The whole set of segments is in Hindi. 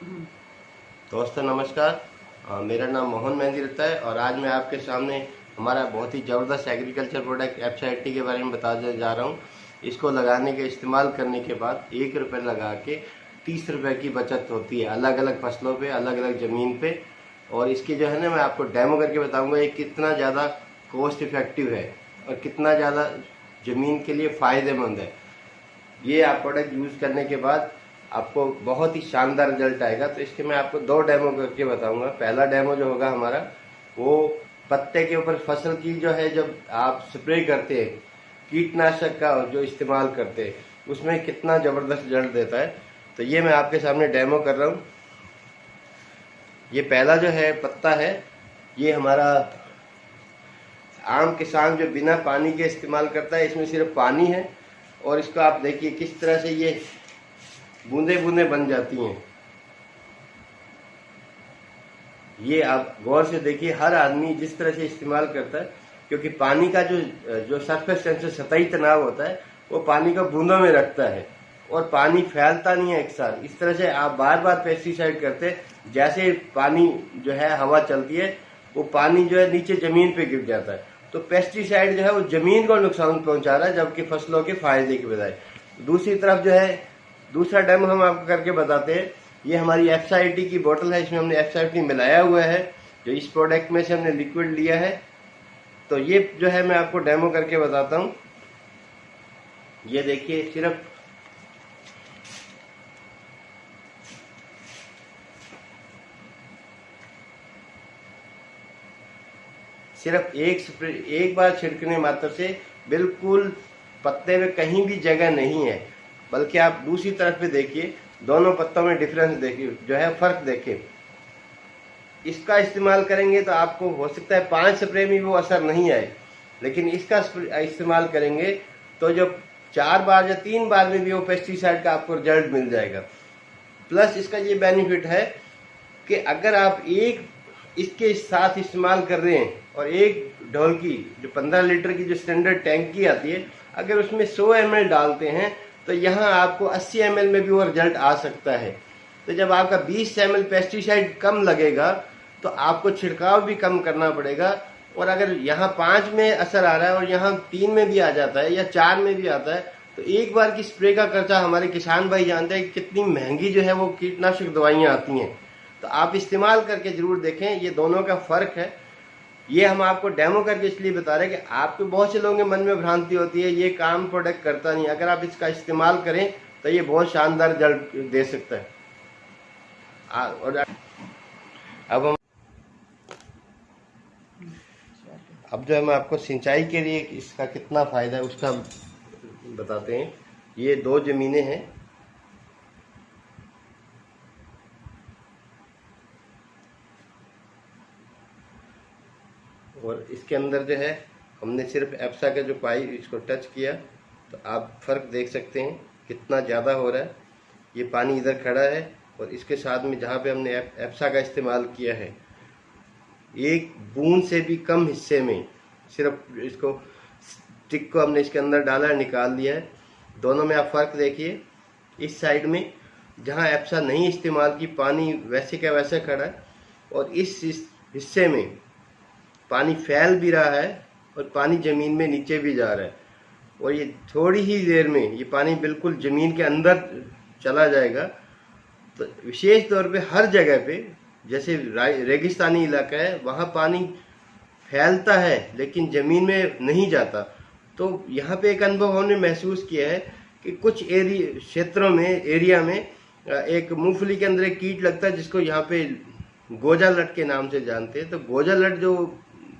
दोस्तों नमस्कार। मेरा नाम मोहन मेहंदी रहता है और आज मैं आपके सामने हमारा बहुत ही ज़बरदस्त एग्रीकल्चर प्रोडक्ट एफसाइटी के बारे में बताने जा रहा हूँ। इसको लगाने के इस्तेमाल करने के बाद 1 रुपये लगा के 30 रुपये की बचत होती है अलग अलग फसलों पे, अलग अलग ज़मीन पे। और इसकी जो है ना, मैं आपको डेमो करके बताऊँगा ये कितना ज़्यादा कॉस्ट इफ़ेक्टिव है और कितना ज़्यादा ज़मीन के लिए फ़ायदेमंद है। ये आप प्रोडक्ट यूज़ करने के बाद आपको बहुत ही शानदार रिजल्ट आएगा। तो इसके मैं आपको 2 डेमो करके बताऊंगा। पहला डेमो जो होगा हमारा, वो पत्ते के ऊपर फसल की जो है, जब आप स्प्रे करते हैं कीटनाशक का जो इस्तेमाल करते हैं, उसमें कितना ज़बरदस्त रिजल्ट देता है। तो ये मैं आपके सामने डेमो कर रहा हूँ। ये पहला जो है पत्ता है, ये हमारा आम किसान जो बिना पानी के इस्तेमाल करता है, इसमें सिर्फ पानी है। और इसको आप देखिए किस तरह से ये बूंदे बूंदे बन जाती हैं। ये आप गौर से देखिए, हर आदमी जिस तरह से इस्तेमाल करता है, क्योंकि पानी का जो सरफेस टेंशन, सतही तनाव होता है, वो पानी को बूंदों में रखता है और पानी फैलता नहीं है एक साथ। इस तरह से आप बार बार पेस्टिसाइड करते, जैसे पानी जो है हवा चलती है, वो पानी जो है नीचे जमीन पे गिर जाता है। तो पेस्टिसाइड जो है वो जमीन को नुकसान पहुंचा रहा है, जबकि फसलों के फायदे की बजाय। दूसरी तरफ जो है, दूसरा डेमो हम आपको करके बताते हैं। ये हमारी एफसाइटी की बोतल है, इसमें हमने एफसाइटी मिलाया हुआ है, जो इस प्रोडक्ट में से हमने लिक्विड लिया है। तो ये जो है मैं आपको डेमो करके बताता हूँ। ये देखिए, सिर्फ एक बार छिड़कने मात्र से बिल्कुल पत्ते में कहीं भी जगह नहीं है। बल्कि आप दूसरी तरफ पे देखिए, दोनों पत्तों में डिफरेंस देखिए, जो है फर्क देखिए। इसका इस्तेमाल करेंगे तो आपको हो सकता है 5 स्प्रे में वो असर नहीं आए, लेकिन इसका इस्तेमाल करेंगे तो जो 4 बार या 3 बार में भी वो पेस्टिसाइड का आपको रिजल्ट मिल जाएगा। प्लस इसका ये बेनिफिट है कि अगर आप एक इसके साथ इस्तेमाल कर रहे हैं और एक ढोल की जो 15 लीटर की जो स्टैंडर्ड टैंकी आती है, अगर उसमें 100 ml डालते हैं तो यहाँ आपको 80 ml में भी वो रिजल्ट आ सकता है। तो जब आपका 20 ml पेस्टिसाइड कम लगेगा तो आपको छिड़काव भी कम करना पड़ेगा। और अगर यहाँ 5 में असर आ रहा है और यहाँ 3 में भी आ जाता है या 4 में भी आता है, तो एक बार की स्प्रे का खर्चा हमारे किसान भाई जानते हैं कितनी महंगी जो है वो कीटनाशक दवाइयाँ आती हैं। तो आप इस्तेमाल करके जरूर देखें, ये दोनों का फर्क है। ये हम आपको डेमो करके इसलिए बता रहे हैं कि आपके बहुत से लोगों के मन में भ्रांति होती है ये काम प्रोडक्ट करता नहीं। अगर आप इसका इस्तेमाल करें तो ये बहुत शानदार रिजल्ट दे सकता है। और अब जो है मैं आपको सिंचाई के लिए इसका कितना फायदा है उसका बताते हैं। ये 2 जमीनें हैं, और इसके अंदर जो है हमने सिर्फ एप्सा का जो पाइप इसको टच किया तो आप फर्क देख सकते हैं कितना ज़्यादा हो रहा है। ये पानी इधर खड़ा है और इसके साथ में जहाँ पे हमने एप्सा का इस्तेमाल किया है, एक बूंद से भी कम हिस्से में सिर्फ इसको स्टिक को हमने इसके अंदर डाला, निकाल दिया है। दोनों में आप फर्क देखिए। इस साइड में जहाँ एप्सा नहीं इस्तेमाल की, पानी वैसे का वैसे खड़ा है, और इस हिस्से में पानी फैल भी रहा है और पानी ज़मीन में नीचे भी जा रहा है। और ये थोड़ी ही देर में ये पानी बिल्कुल ज़मीन के अंदर चला जाएगा। तो विशेष तौर पे हर जगह पे, जैसे रेगिस्तानी इलाका है, वहाँ पानी फैलता है लेकिन ज़मीन में नहीं जाता। तो यहाँ पे एक अनुभव हमने महसूस किया है कि कुछ क्षेत्रों में, एरिया में एक मूंगफली के अंदर एक कीट लगता है जिसको यहाँ पे गोजा लट के नाम से जानते हैं। तो गोजा लट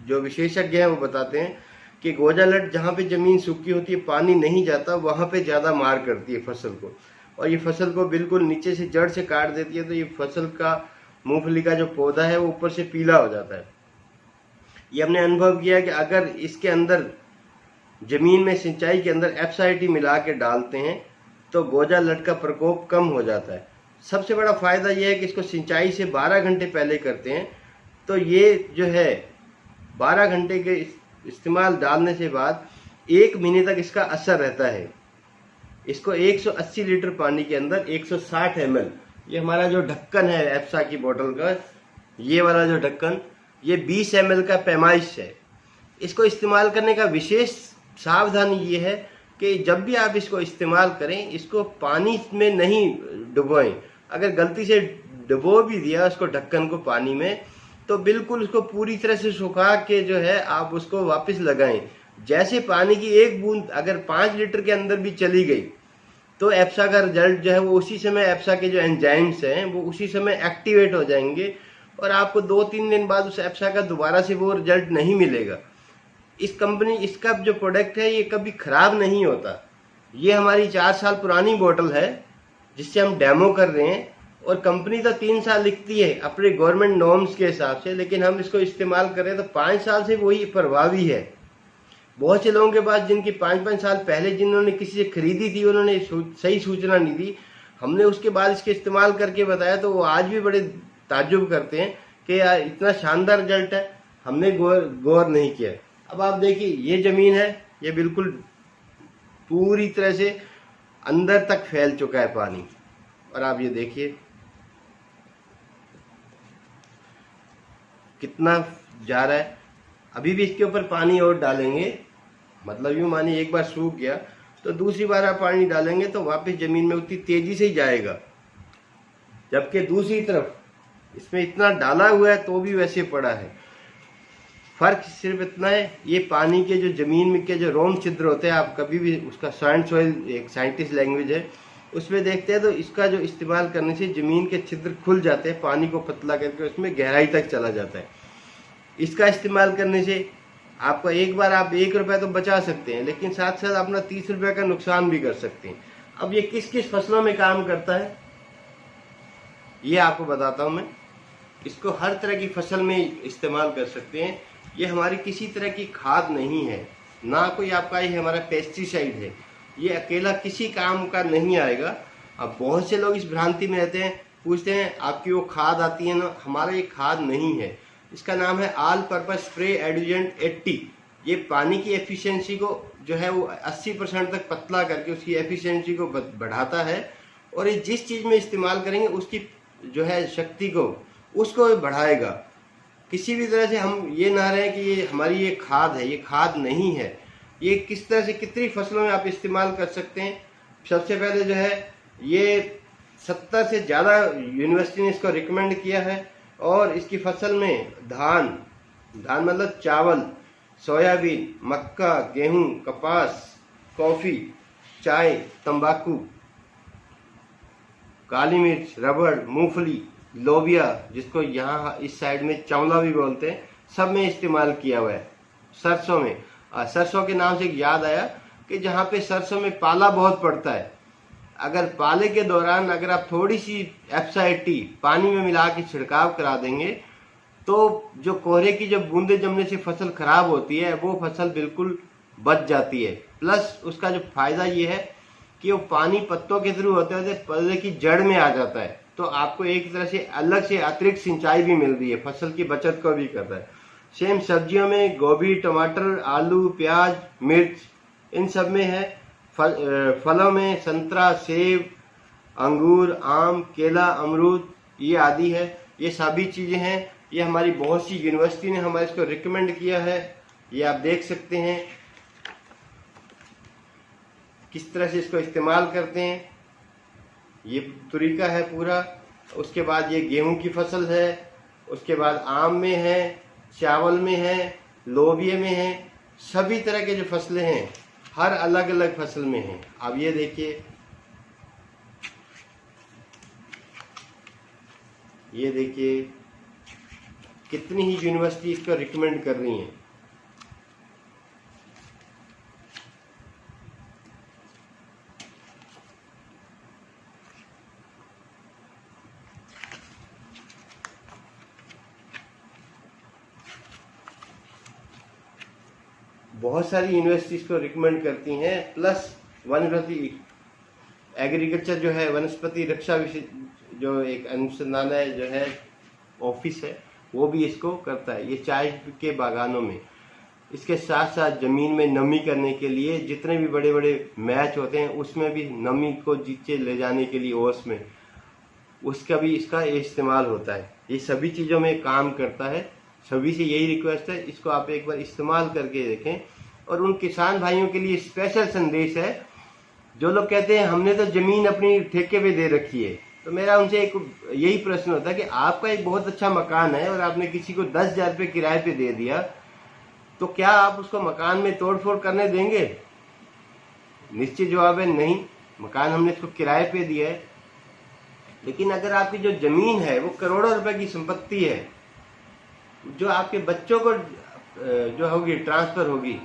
जो विशेषज्ञ हैं वो बताते हैं कि गोजा लट जहाँ पे ज़मीन सूखी होती है, पानी नहीं जाता, वहाँ पे ज़्यादा मार करती है फसल को, और ये फसल को बिल्कुल नीचे से जड़ से काट देती है। तो ये फसल का, मूंगफली का जो पौधा है वो ऊपर से पीला हो जाता है। ये हमने अनुभव किया कि अगर इसके अंदर ज़मीन में सिंचाई के अंदर एफसाइटी मिला के डालते हैं तो गोजा लट का प्रकोप कम हो जाता है। सबसे बड़ा फ़ायदा यह है कि इसको सिंचाई से 12 घंटे पहले करते हैं तो ये जो है 12 घंटे के इस्तेमाल डालने से बाद 1 महीने तक इसका असर रहता है। इसको 180 लीटर पानी के अंदर 160 ml ये हमारा जो ढक्कन है एप्सा की बोतल का, ये वाला जो ढक्कन, ये 20 ml का पैमाइश है। इसको इस्तेमाल करने का विशेष सावधानी ये है कि जब भी आप इसको इस्तेमाल करें, इसको पानी में नहीं डुबोएं। अगर गलती से डुबो भी दिया उसको, ढक्कन को, पानी में, तो बिल्कुल उसको पूरी तरह से सुखा के जो है आप उसको वापस लगाएं। जैसे पानी की एक बूंद अगर 5 लीटर के अंदर भी चली गई तो एप्सा का रिजल्ट जो है वो उसी समय, एप्सा के जो एंजाइम्स हैं वो उसी समय एक्टिवेट हो जाएंगे और आपको 2-3 दिन बाद उस एप्सा का दोबारा से वो रिजल्ट नहीं मिलेगा। इस कंपनी, इसका जो प्रोडक्ट है ये कभी खराब नहीं होता। ये हमारी 4 साल पुरानी बोतल है जिससे हम डेमो कर रहे हैं, और कंपनी तो 3 साल लिखती है अपने गवर्नमेंट नॉर्म्स के हिसाब से, लेकिन हम इसको इस्तेमाल कर रहे हैं तो 5 साल से वही प्रभावी है। बहुत से लोगों के पास जिनकी 5-5 साल पहले जिन्होंने किसी से खरीदी थी, उन्होंने सही सूचना नहीं दी, हमने उसके बाद इसके इस्तेमाल करके बताया तो वो आज भी बड़े ताज्जुब करते हैं कि यार इतना शानदार रिजल्ट है, हमने गौर नहीं किया। अब आप देखिए, ये जमीन है, ये बिल्कुल पूरी तरह से अंदर तक फैल चुका है पानी, और आप ये देखिए कितना जा रहा है। अभी भी इसके ऊपर पानी और डालेंगे, मतलब यूं मानिए एक बार सूख गया तो दूसरी बार आप पानी डालेंगे तो वापस जमीन में उतनी तेजी से ही जाएगा। जबकि दूसरी तरफ इसमें इतना डाला हुआ है तो भी वैसे पड़ा है। फर्क सिर्फ इतना है, ये पानी के जो जमीन में के जो रोम छिद्र होते हैं, आप कभी भी उसका सॉइल सॉइल एक साइंटिस्ट लैंग्वेज है उसमें देखते हैं तो इसका जो इस्तेमाल करने से जमीन के छिद्र खुल जाते हैं, पानी को पतला करके उसमें गहराई तक चला जाता है। इसका इस्तेमाल करने से आपका एक बार आप 1 रुपया तो बचा सकते हैं, लेकिन साथ साथ अपना 30 रुपये का नुकसान भी कर सकते हैं। अब ये किस किस फसलों में काम करता है ये आपको बताता हूं मैं। इसको हर तरह की फसल में इस्तेमाल कर सकते हैं। ये हमारी किसी तरह की खाद नहीं है, ना कोई आपका ये हमारा पेस्टिसाइड है, ये अकेला किसी काम का नहीं आएगा। अब बहुत से लोग इस भ्रांति में रहते हैं, पूछते हैं आपकी वो खाद आती है ना, हमारा ये खाद नहीं है। इसका नाम है ऑल पर्पस स्प्रे एडुजेंट 80। ये पानी की एफिशिएंसी को जो है वो 80% तक पतला करके उसकी एफिशिएंसी को बढ़ाता है, और ये जिस चीज़ में इस्तेमाल करेंगे उसकी जो है शक्ति को, उसको बढ़ाएगा। किसी भी तरह से हम ये ना रहे कि ये हमारी ये खाद है, ये खाद नहीं है। ये किस तरह से कितनी फसलों में आप इस्तेमाल कर सकते हैं। सबसे पहले जो है ये 70 से ज़्यादा यूनिवर्सिटी ने इसको रिकमेंड किया है, और इसकी फसल में धान मतलब चावल, सोयाबीन, मक्का, गेहूं, कपास, कॉफ़ी, चाय, तंबाकू, काली मिर्च, रबड़, मूंगफली, लोबिया, जिसको यहाँ इस साइड में चौला भी बोलते हैं, सब में इस्तेमाल किया हुआ है। सरसों में, सरसों के नाम से याद आया कि जहाँ पे सरसों में पाला बहुत पड़ता है, अगर पाले के दौरान अगर आप थोड़ी सी एप्सा 80 पानी में मिला के छिड़काव करा देंगे तो जो कोहरे की जो बूंदे जमने से फसल खराब होती है वो फसल बिल्कुल बच जाती है। प्लस उसका जो फायदा ये है कि वो पानी पत्तों के थ्रू होते होते पौधे की जड़ में आ जाता है, तो आपको एक तरह से अलग से अतिरिक्त सिंचाई भी मिल रही है, फसल की बचत को भी करता है। सेम सब्जियों में गोभी, टमाटर, आलू, प्याज, मिर्च, इन सब में है। फलों में संतरा, सेब, अंगूर, आम, केला, अमरूद, ये आदि है। ये सभी चीज़ें हैं। ये हमारी बहुत सी यूनिवर्सिटी ने हमारे इसको रिकमेंड किया है। ये आप देख सकते हैं किस तरह से इसको इस्तेमाल करते हैं। ये तरीका है पूरा। उसके बाद ये गेहूं की फसल है, उसके बाद आम में है, चावल में है, लोबिया में है, सभी तरह के जो फसलें हैं हर अलग अलग फसल में हैं। अब ये देखिए, ये देखिए कितनी ही यूनिवर्सिटी इसको रिकमेंड कर रही हैं। बहुत सारी यूनिवर्सिटीज को रिकमेंड करती हैं। प्लस वनस्पति एग्रीकल्चर जो है, वनस्पति रक्षा जो एक अनुसंधान है जो है ऑफिस है, वो भी इसको करता है। ये चाय के बागानों में, इसके साथ साथ ज़मीन में नमी करने के लिए जितने भी बड़े बड़े मैच होते हैं उसमें भी नमी को नीचे ले जाने के लिए ओस में उसका भी इसका इस्तेमाल होता है। ये सभी चीज़ों में काम करता है। सभी से यही रिक्वेस्ट है, इसको आप एक बार इस्तेमाल करके देखें। और उन किसान भाइयों के लिए स्पेशल संदेश है जो लोग कहते हैं हमने तो ज़मीन अपनी ठेके पे दे रखी है। तो मेरा उनसे एक यही प्रश्न होता है कि आपका एक बहुत अच्छा मकान है और आपने किसी को 10,000 रुपये किराए पे दे दिया, तो क्या आप उसको मकान में तोड़फोड़ करने देंगे? निश्चित जवाब है नहीं। मकान हमने इसको किराए पे दिया है। लेकिन अगर आपकी जो जमीन है वो करोड़ों रुपए की संपत्ति है, जो आपके बच्चों को जो होगी ट्रांसफर होगी,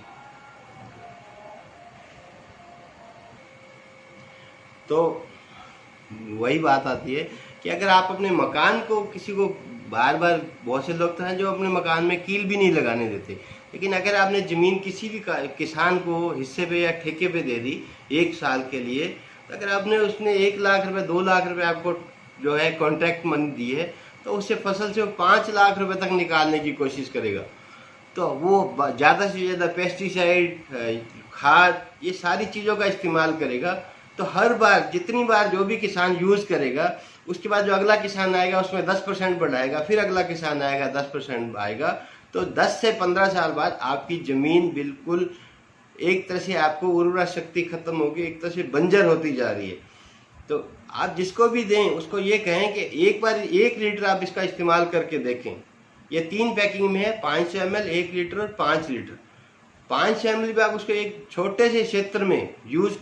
तो वही बात आती है कि अगर आप अपने मकान को किसी को बार बार, बहुत से लोग तो हैं जो अपने मकान में कील भी नहीं लगाने देते, लेकिन अगर आपने ज़मीन किसी भी किसान को हिस्से पे या ठेके पे दे दी 1 साल के लिए, तो अगर आपने उसने 1 लाख रुपए 2 लाख रुपए आपको जो है कॉन्ट्रैक्ट मनी दी है, तो उससे फसल से वो 5 लाख रुपए तक निकालने की कोशिश करेगा। तो वो ज़्यादा से ज़्यादा पेस्टिसाइड, खाद, ये सारी चीज़ों का इस्तेमाल करेगा। तो हर बार जितनी बार जो भी किसान यूज़ करेगा, उसके बाद जो अगला किसान आएगा उसमें 10% बढ़ाएगा, फिर अगला किसान आएगा 10% आएगा। तो 10 से 15 साल बाद आपकी ज़मीन बिल्कुल एक तरह से आपको उर्वरा शक्ति खत्म होगी, एक तरह से बंजर होती जा रही है। तो आप जिसको भी दें उसको ये कहें कि एक बार 1 लीटर आप इसका इस्तेमाल करके देखें। ये 3 पैकिंग में है, 500 ml, 1 लीटर और 5 लीटर। 500 ml भी आप उसको एक छोटे से क्षेत्र में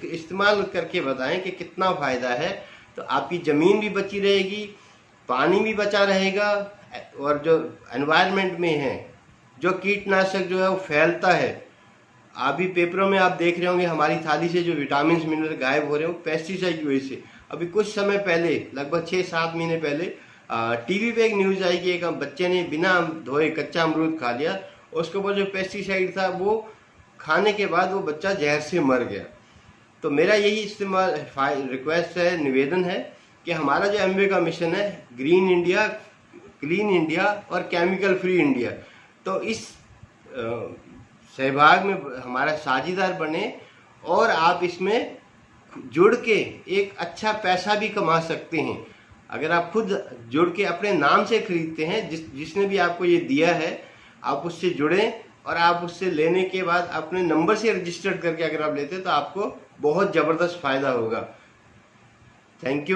इस्तेमाल करके बताएं कि कितना फ़ायदा है। तो आपकी ज़मीन भी बची रहेगी, पानी भी बचा रहेगा, और जो एनवायरनमेंट में है जो कीटनाशक जो है वो फैलता है। अभी पेपरों में आप देख रहे होंगे हमारी थाली से जो विटामिन मिनरल गायब हो रहे हैं वो पेस्टिसाइड की वजह से। अभी कुछ समय पहले, लगभग 6-7 महीने पहले, टीवी पे एक न्यूज़ आई कि एक बच्चे ने बिना धोए कच्चा अमरूद खा लिया, उसके ऊपर जो पेस्टिसाइड था वो खाने के बाद वो बच्चा जहर से मर गया। तो मेरा यही रिक्वेस्ट है, निवेदन है कि हमारा जो एमवे का मिशन है, ग्रीन इंडिया, क्लीन इंडिया और केमिकल फ्री इंडिया, तो इस सहभाग में हमारा साझीदार बने और आप इसमें जुड़ के एक अच्छा पैसा भी कमा सकते हैं। अगर आप खुद जुड़ के अपने नाम से खरीदते हैं, जिसने भी आपको ये दिया है, आप उससे जुड़ें और आप उससे लेने के बाद अपने नंबर से रजिस्टर्ड करके अगर आप लेते हैं तो आपको बहुत ज़बरदस्त फ़ायदा होगा। Thank you.